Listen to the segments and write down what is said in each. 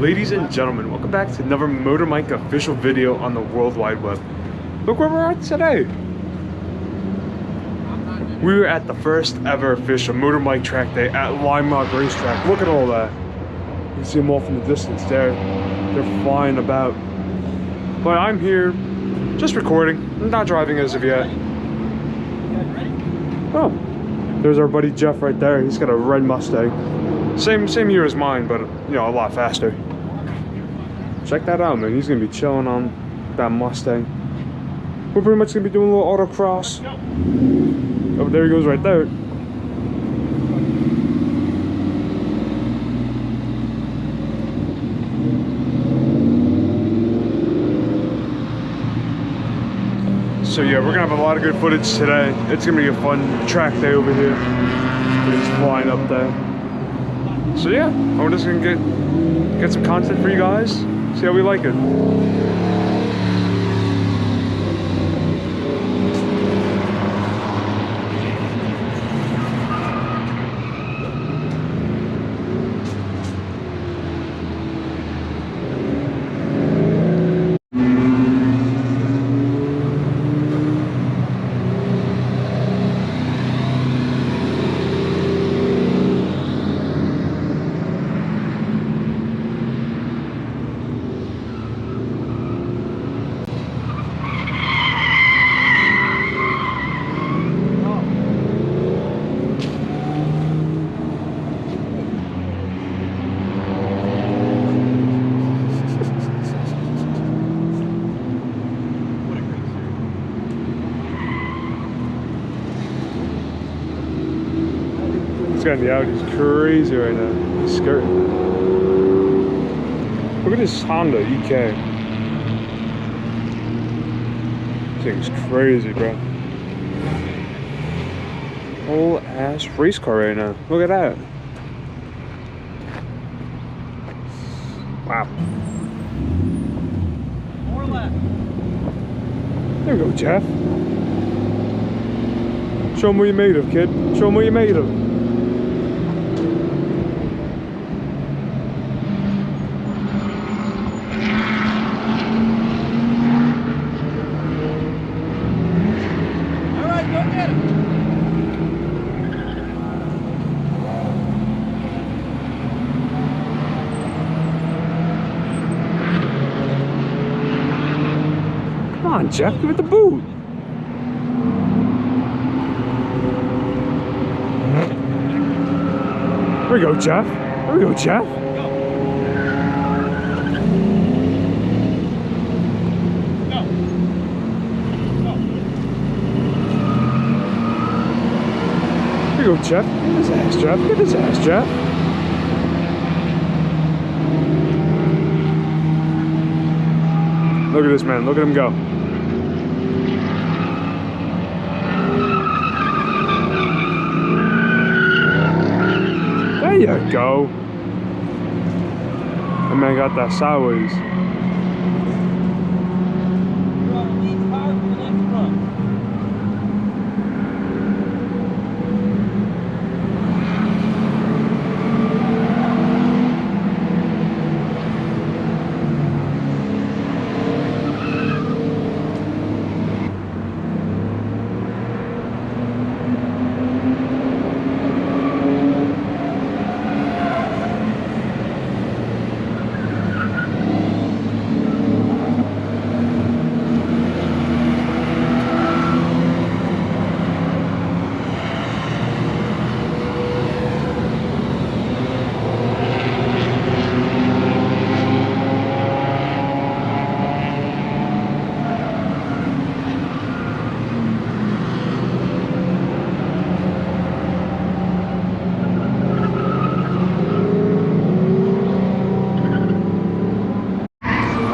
Ladies and gentlemen, welcome back to another MotorMike official video on the World Wide Web. Look where we're at today. We were at the first ever official MotorMike track day at Lime Rock Racetrack. Look at all that. You can see them off in the distance there. They're flying about. But I'm here just recording. I'm not driving as of yet. Oh, there's our buddy Jeff right there. He's got a red Mustang. Same year as mine, but you know, a lot faster. Check that out, man. He's gonna be chilling on that Mustang. We're pretty much gonna be doing a little autocross. Oh, there he goes right there. So yeah, we're gonna have a lot of good footage today. It's gonna be a fun track day over here. We're just flying up there. So yeah, I'm just gonna get some content for you guys. See how we like it. This guy in the Audi is crazy right now. He's skirting. Look at this Honda EK. This thing's crazy, bro. Whole ass race car right now. Look at that. Wow. More left. There we go, Jeff. Show them what you made of, kid. Show them what you made of. Come on, Jeff, give it the boot. There we go, Jeff. There we go, Jeff. There you go, Jeff. Get his ass, Jeff. Get his ass, Jeff. Look at this man. Look at him go. There you go. That man got that sideways.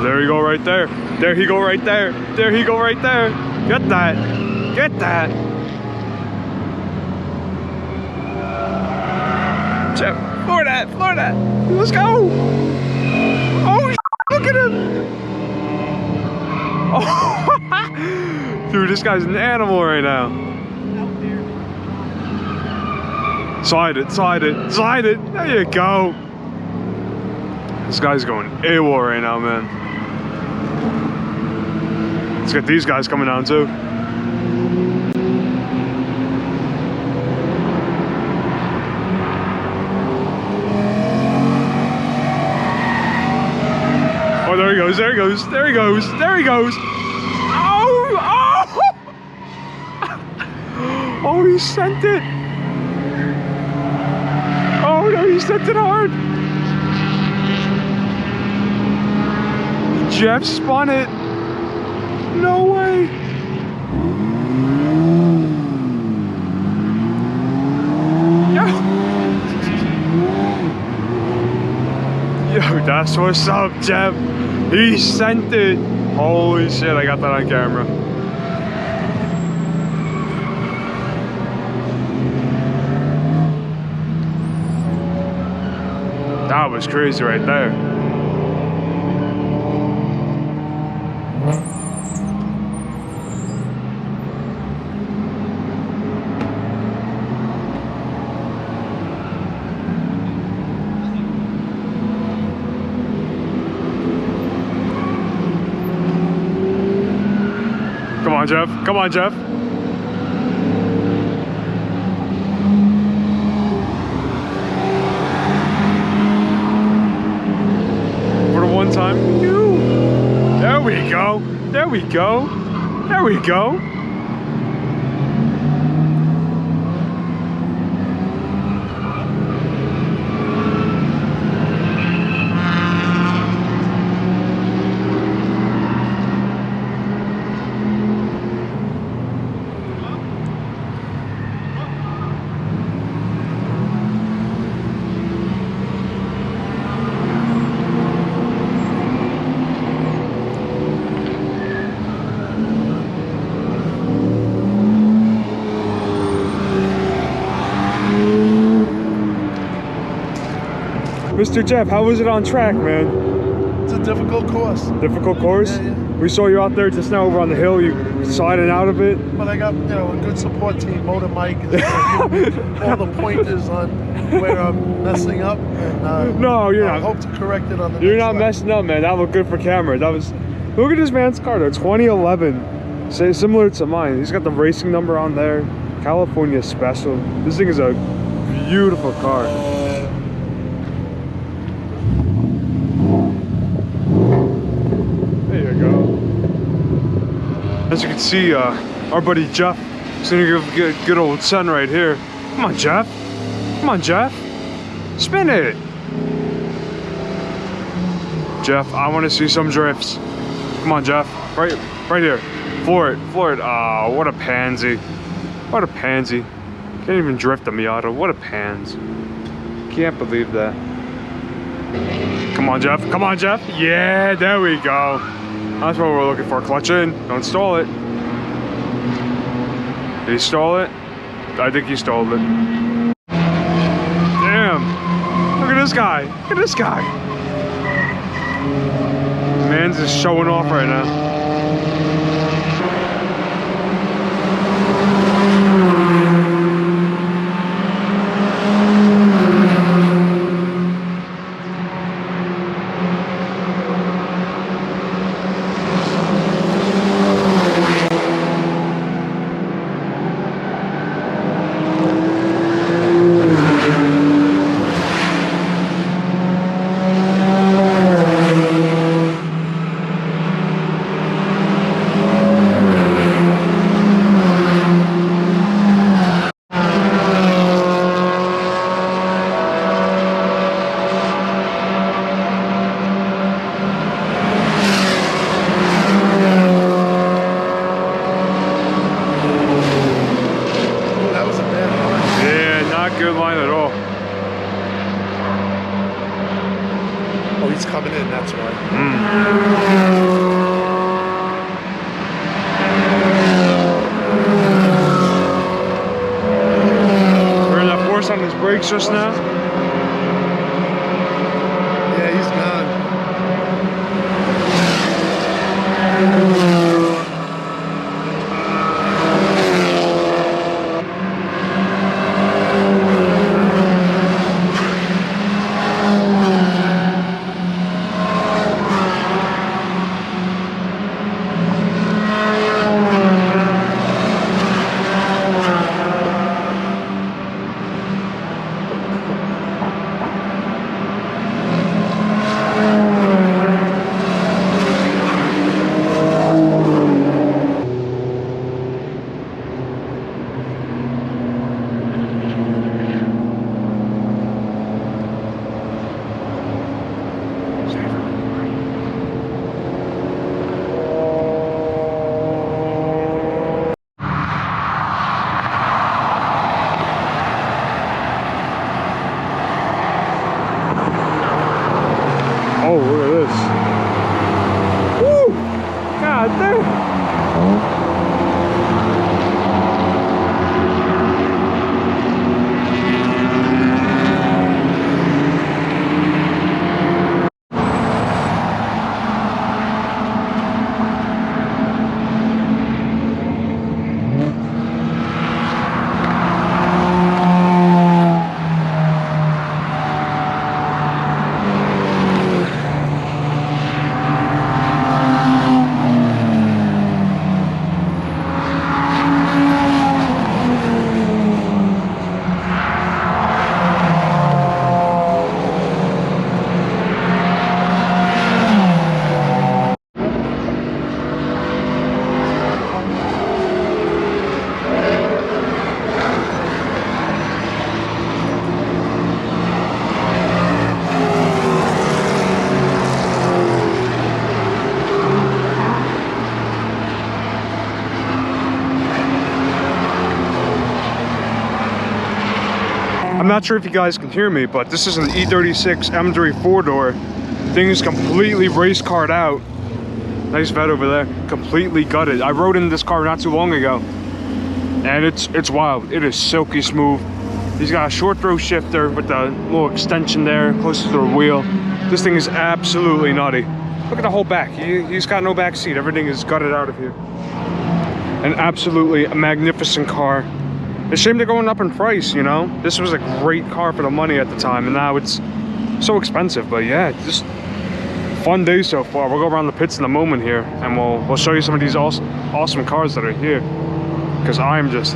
There he go right there. There he go right there. There he go right there. Get that. Get that. Jeff, floor that, floor that. Let's go. Oh, look at him. Oh, dude, this guy's an animal right now. Slide it, slide it, slide it. There you go. This guy's going AWOL right now, man. Let's get these guys coming down too. Oh, there he goes, there he goes, there he goes, there he goes. Oh, oh! Oh, he sent it. Oh no, he sent it hard. Jeff spun it. No way. Yo, that's what's up, Jeff. He sent it. Holy shit, I got that on camera. That was crazy right there. Come on, Jeff. Come on, Jeff. One time. There we go. There we go. There we go. Mr. Jeff, how was it on track, man? It's a difficult course. Difficult course? Yeah, yeah. We saw you out there just now over on the hill, you sliding out of it. But I got, you know, a good support team. MotorMike is all the pointers on where I'm messing up. And, no, you're not. I hope to correct it on the You're next not lap. messing up, man. That looked good for camera. That was. Look at this man's car, though. 2011. Say similar to mine. He's got the racing number on there. California special. This thing is a beautiful car. As you can see, our buddy Jeff is gonna give a good old sun right here. Come on, Jeff. Come on, Jeff. Spin it. Jeff, I want to see some drifts. Come on, Jeff. Right here. Floor it. Floor it. Ah, what a pansy. What a pansy. Can't even drift a Miata. What a pansy. Can't believe that. Come on, Jeff. Come on, Jeff. Yeah, there we go. That's what we're looking for. Clutch in. Don't stall it. Did he stall it? I think he stalled it. Damn. Look at this guy. Look at this guy. Man's just showing off right now. Good line at all. Oh, he's coming in, that's right. We're in that force on his brakes just now. Yeah, he's gone. I'm not sure if you guys can hear me, but this is an E36 M3 4-door. Thing is completely race carred out. Nice vet over there, completely gutted. I rode in this car not too long ago, and it's wild. It is silky smooth. He's got a short throw shifter with the little extension there close to the wheel. This thing is absolutely nutty. Look at the whole back. He's got no back seat. Everything is gutted out of here. An absolutely magnificent car. It's a shame they're going up in price, you know? This was a great car for the money at the time, and now it's so expensive. But yeah, just fun day so far. We'll go around the pits in a moment here, and we'll show you some of these awesome cars that are here, because I'm just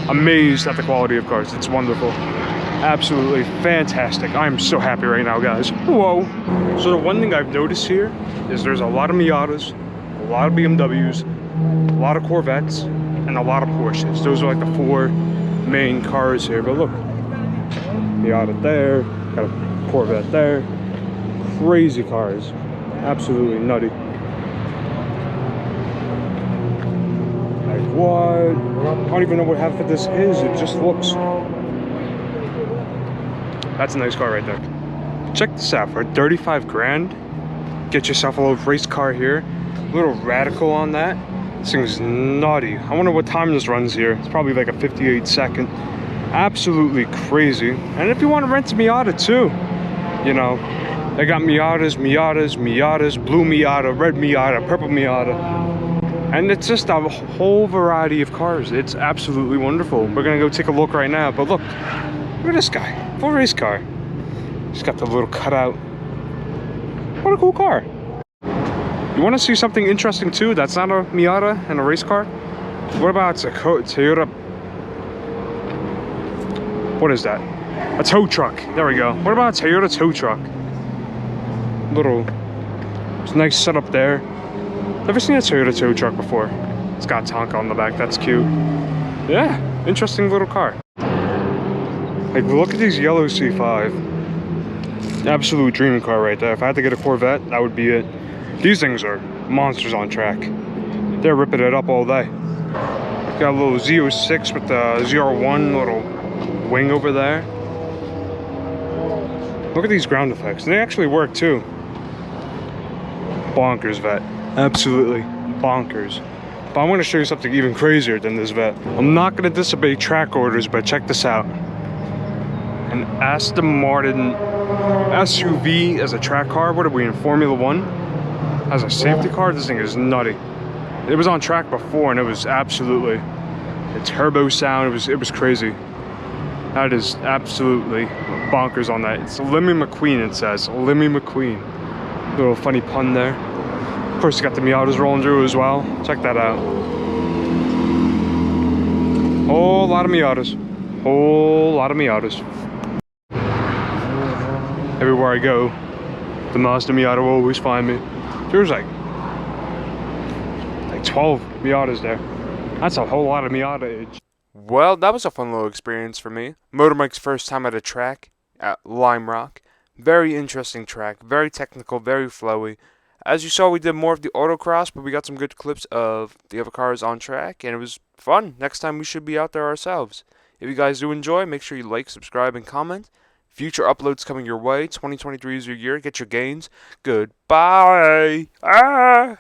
amazed at the quality of cars. It's wonderful, absolutely fantastic. I'm so happy right now, guys. Whoa. So the one thing I've noticed here is there's a lot of Miatas, a lot of BMWs, a lot of Corvettes, and a lot of Porsches. Those are like the 4 main cars here. But look, Miata there, got a Corvette there. Crazy cars, absolutely nutty. Like what? I don't even know what half of this is. It just looks. That's a nice car right there. Check this out, for 35 grand, get yourself a little race car here. A little radical on that. This thing's nutty. I wonder what time this runs here. It's probably like a 58 second. Absolutely crazy. And if you want to rent a Miata too, you know, they got Miatas, blue Miata, red Miata, purple Miata. And it's just a whole variety of cars. It's absolutely wonderful. We're gonna go take a look right now, but look at this guy, full race car. He's got the little cutout. What a cool car. You wanna see something interesting too that's not a Miata and a race car? What about a Toyota? What is that? A tow truck. There we go. What about a Toyota tow truck? Little nice setup there. Never seen a Toyota tow truck before. It's got Tonka on the back. That's cute. Yeah, interesting little car. Like, look at these yellow C5. Absolute dream car right there. If I had to get a Corvette, that would be it. These things are monsters on track. They're ripping it up all day. Got a little Z06 with the ZR1 little wing over there. Look at these ground effects. They actually work too. Bonkers vet. Absolutely bonkers. But I want to show you something even crazier than this vet. I'm not going to disobey track orders, but check this out. An Aston Martin SUV as a track car. What are we in, Formula 1? As a safety car, this thing is nutty. It was on track before and it was absolutely a turbo sound. It was crazy. That is absolutely bonkers on that. It's Lemmy McQueen, it says. Lemmy McQueen. Little funny pun there. Of course, you got the Miatas rolling through as well. Check that out. Whole lot of Miatas. Whole lot of Miatas. Everywhere I go, the Mazda Miata will always find me. There's like 12 Miatas there. That's a whole lot of Miata age. Well, that was a fun little experience for me. MotorMike's first time at a track at Lime Rock. Very interesting track, very technical, very flowy. As you saw, we did more of the autocross, but we got some good clips of the other cars on track, and it was fun. Next time we should be out there ourselves. If you guys do enjoy, make sure you like, subscribe, and comment. Future uploads coming your way. 2023 is your year. Get your gains. Goodbye.